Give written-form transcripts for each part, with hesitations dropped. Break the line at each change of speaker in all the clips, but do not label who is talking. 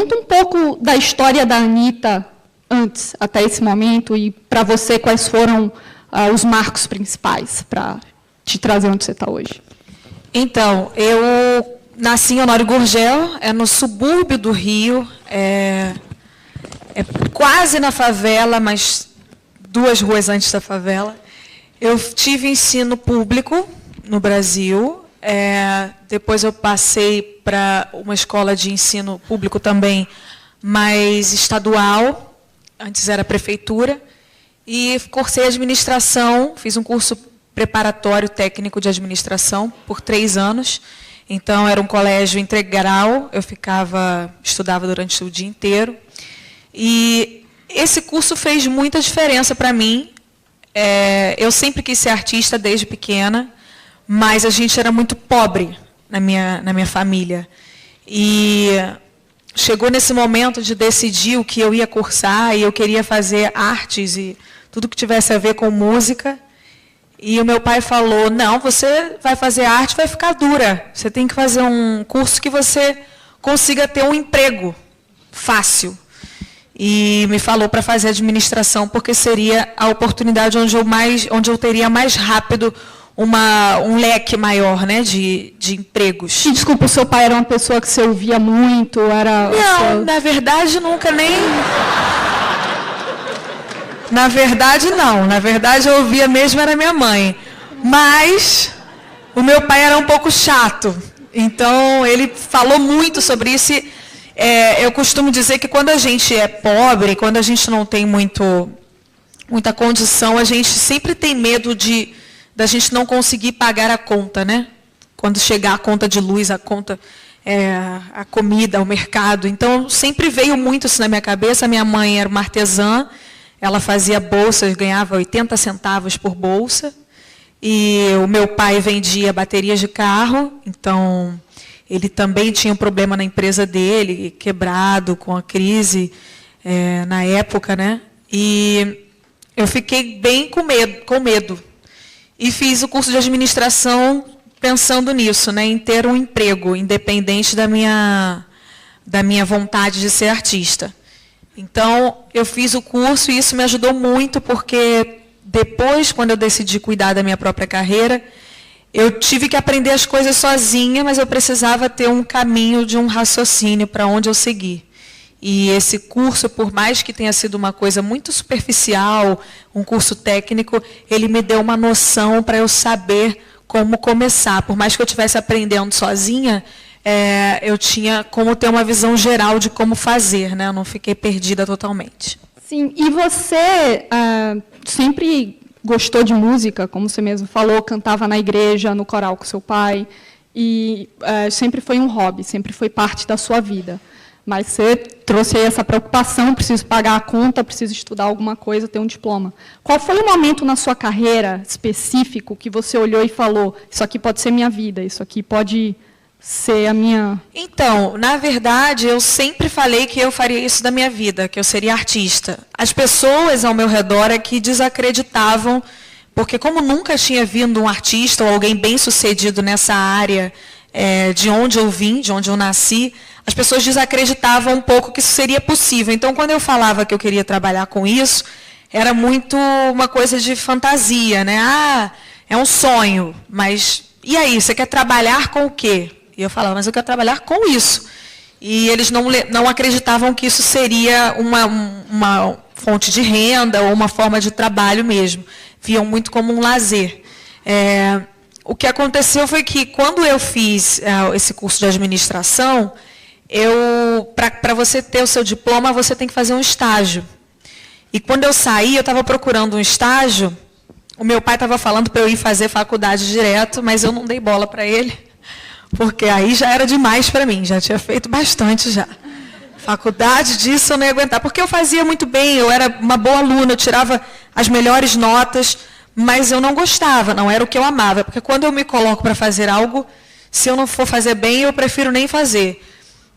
Conta um pouco da história da Anitta antes, até esse momento, e para você, quais foram os marcos principais para te trazer onde você está hoje.
Então, eu nasci em Honório Gurgel, é no subúrbio do Rio, é quase na favela, mas 2 ruas antes da favela. Eu tive ensino público no Brasil, depois eu passei para uma escola de ensino público também, mas estadual, antes era prefeitura, e cursei administração, fiz um curso preparatório técnico de administração por 3 anos. Então, era um colégio integral, eu estudava durante o dia inteiro. E esse curso fez muita diferença para mim. Eu sempre quis ser artista desde pequena, mas a gente era muito pobre na minha família. E chegou nesse momento de decidir o que eu ia cursar, e eu queria fazer artes e tudo que tivesse a ver com música. E o meu pai falou, não, você vai fazer arte, vai ficar dura. Você tem que fazer um curso que você consiga ter um emprego fácil. E me falou para fazer administração, porque seria a oportunidade onde eu teria mais rápido um leque maior, né, de empregos.
E, desculpa, o seu pai era uma pessoa que você ouvia muito?
Não, na verdade, nunca nem... Na verdade, não. Na verdade, eu ouvia mesmo era minha mãe. Mas o meu pai era um pouco chato. Então, ele falou muito sobre isso. Eu costumo dizer que quando a gente é pobre, quando a gente não tem muita condição, a gente sempre tem medo da gente não conseguir pagar a conta, né? Quando chegar a conta de luz, a conta, a comida, o mercado. Então, sempre veio muito isso na minha cabeça. A minha mãe era uma artesã. Ela fazia bolsas, ganhava 80 centavos por bolsa. E o meu pai vendia baterias de carro, então ele também tinha um problema na empresa dele, quebrado com a crise na época, né? E eu fiquei bem com medo. E fiz o curso de administração pensando nisso, né? Em ter um emprego, independente da minha vontade de ser artista. Então, eu fiz o curso e isso me ajudou muito, porque depois, quando eu decidi cuidar da minha própria carreira, eu tive que aprender as coisas sozinha, mas eu precisava ter um caminho de um raciocínio para onde eu seguir. E esse curso, por mais que tenha sido uma coisa muito superficial, um curso técnico, ele me deu uma noção para eu saber como começar. Por mais que eu estivesse aprendendo sozinha, eu tinha como ter uma visão geral de como fazer, né? Eu não fiquei perdida totalmente.
Sim, e você sempre gostou de música, como você mesmo falou, cantava na igreja, no coral com seu pai, e sempre foi um hobby, sempre foi parte da sua vida. Mas você trouxe aí essa preocupação, preciso pagar a conta, preciso estudar alguma coisa, ter um diploma. Qual foi o momento na sua carreira específico que você olhou e falou, isso aqui pode ser minha vida, isso aqui pode ser a minha...
Então, na verdade, eu sempre falei que eu faria isso da minha vida, que eu seria artista. As pessoas ao meu redor é que desacreditavam, porque como nunca tinha vindo um artista ou alguém bem-sucedido nessa área de onde eu vim, de onde eu nasci, as pessoas desacreditavam um pouco que isso seria possível. Então, quando eu falava que eu queria trabalhar com isso, era muito uma coisa de fantasia, né? Ah, é um sonho, mas e aí, você quer trabalhar com o quê? E eu falava, mas eu quero trabalhar com isso. E eles não acreditavam que isso seria uma fonte de renda ou uma forma de trabalho mesmo. Viam muito como um lazer. O que aconteceu foi que, quando eu fiz esse curso de administração, para você ter o seu diploma, você tem que fazer um estágio. E quando eu saí, eu estava procurando um estágio. O meu pai estava falando para eu ir fazer faculdade direto, mas eu não dei bola para ele, porque aí já era demais para mim, já tinha feito bastante já. Faculdade disso eu não ia aguentar, porque eu fazia muito bem, eu era uma boa aluna, eu tirava as melhores notas, mas eu não gostava, não era o que eu amava, porque quando eu me coloco para fazer algo, se eu não for fazer bem, eu prefiro nem fazer.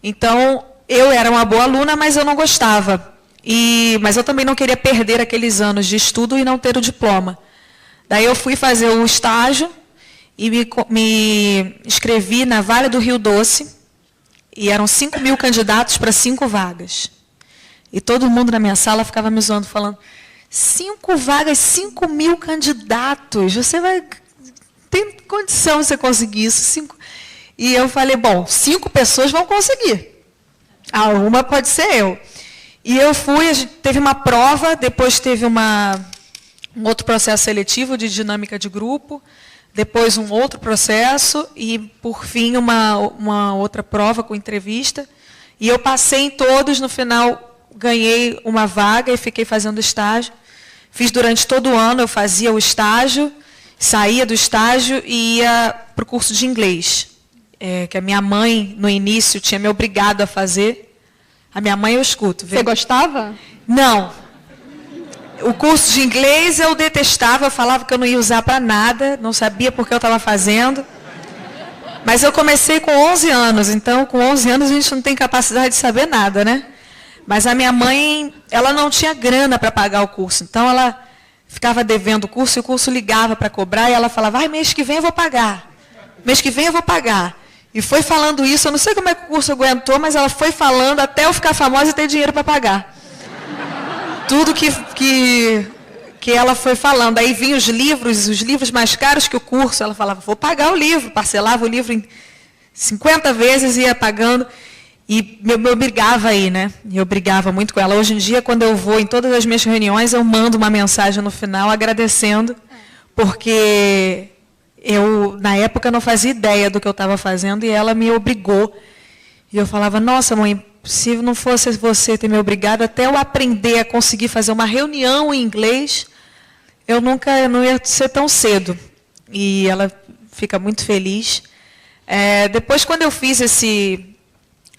Então, eu era uma boa aluna, mas eu não gostava. Mas eu também não queria perder aqueles anos de estudo e não ter o diploma. Daí eu fui fazer o estágio e me inscrevi na Vale do Rio Doce, e eram 5.000 candidatos para 5 vagas. E todo mundo na minha sala ficava me zoando, falando, 5 vagas, 5.000 candidatos, você vai... Tem condição de você conseguir isso? E eu falei, bom, 5 pessoas vão conseguir. Uma pode ser eu. E eu fui, a gente teve uma prova, depois teve um outro processo seletivo de dinâmica de grupo, depois um outro processo e, por fim, uma outra prova com entrevista. E eu passei em todos, no final ganhei uma vaga e fiquei fazendo estágio. Fiz durante todo o ano, eu fazia o estágio, saía do estágio e ia para o curso de inglês, que a minha mãe, no início, tinha me obrigado a fazer. A minha mãe eu escuto.
Você gostava?
Não. O curso de inglês eu detestava, eu falava que eu não ia usar para nada, não sabia por que eu estava fazendo. Mas eu comecei com 11 anos, então com 11 anos a gente não tem capacidade de saber nada, né? Mas a minha mãe, ela não tinha grana para pagar o curso, então ela ficava devendo o curso e o curso ligava para cobrar e ela falava, mês que vem eu vou pagar, mês que vem eu vou pagar. E foi falando isso, eu não sei como é que o curso aguentou, mas ela foi falando até eu ficar famosa e ter dinheiro para pagar. Tudo que ela foi falando. Aí vinham os livros mais caros que o curso. Ela falava, vou pagar o livro. Parcelava o livro em 50 vezes e ia pagando. E me obrigava aí, né? Eu brigava muito com ela. Hoje em dia, quando eu vou em todas as minhas reuniões, eu mando uma mensagem no final agradecendo, porque eu, na época, não fazia ideia do que eu estava fazendo e ela me obrigou. E eu falava, nossa, mãe, se não fosse você ter me obrigado, até eu aprender a conseguir fazer uma reunião em inglês, eu não ia ser tão cedo. E ela fica muito feliz. Depois, quando eu fiz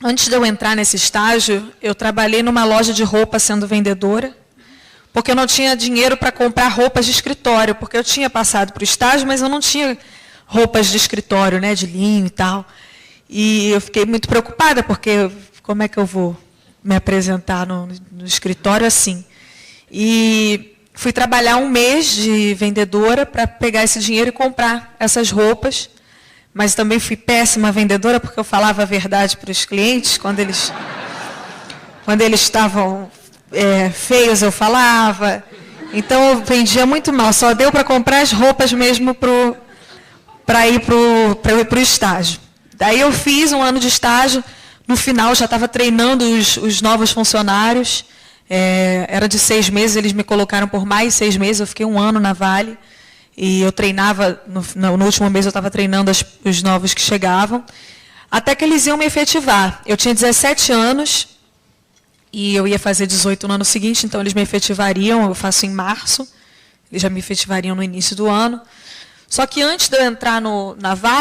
antes de eu entrar nesse estágio, eu trabalhei numa loja de roupa sendo vendedora, porque eu não tinha dinheiro para comprar roupas de escritório, porque eu tinha passado para o estágio, mas eu não tinha roupas de escritório, né, de linho e tal. E eu fiquei muito preocupada, porque como é que eu vou me apresentar no escritório assim? E fui trabalhar 1 mês de vendedora para pegar esse dinheiro e comprar essas roupas. Mas também fui péssima vendedora, porque eu falava a verdade para os clientes. Quando eles estavam feios, eu falava. Então, eu vendia muito mal. Só deu para comprar as roupas mesmo para ir para o estágio. Daí eu fiz 1 ano de estágio. No final, já estava treinando os novos funcionários. Era de 6 meses, eles me colocaram por mais 6 meses. Eu fiquei 1 ano na Vale. E eu treinava, no último mês eu estava treinando os novos que chegavam, até que eles iam me efetivar. Eu tinha 17 anos e eu ia fazer 18 no ano seguinte, então eles me efetivariam, eu faço em março, eles já me efetivariam no início do ano. Só que antes de eu entrar na Vale,